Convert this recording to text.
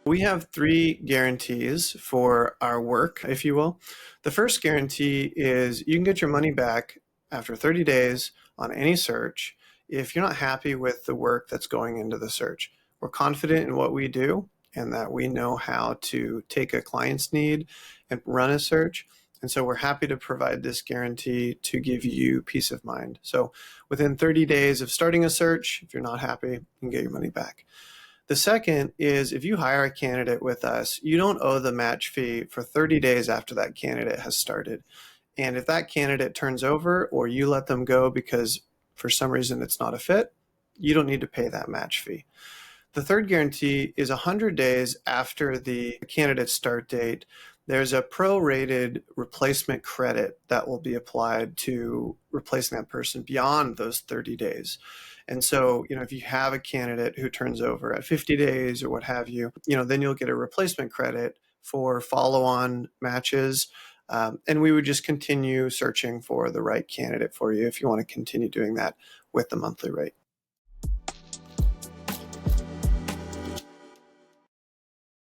We have three guarantees for our work, if you will. The first guarantee is you can get your money back after 30 days on any search if you're not happy with the work that's going into the search. We're confident in what we do and that we know how to take a client's need and run a search. And so we're happy to provide this guarantee to give you peace of mind. So within 30 days of starting a search, if you're not happy, you can get your money back. The second is if you hire a candidate with us, you don't owe the match fee for 30 days after that candidate has started. And if that candidate turns over or you let them go because for some reason it's not a fit, you don't need to pay that match fee. The third guarantee is 100 days after the candidate's start date. There's a prorated replacement credit that will be applied to replacing that person beyond those 30 days. And so, if you have a candidate who turns over at 50 days or what have you, then you'll get a replacement credit for follow-on matches. And we would just continue searching for the right candidate for you if you want to continue doing that with the monthly rate.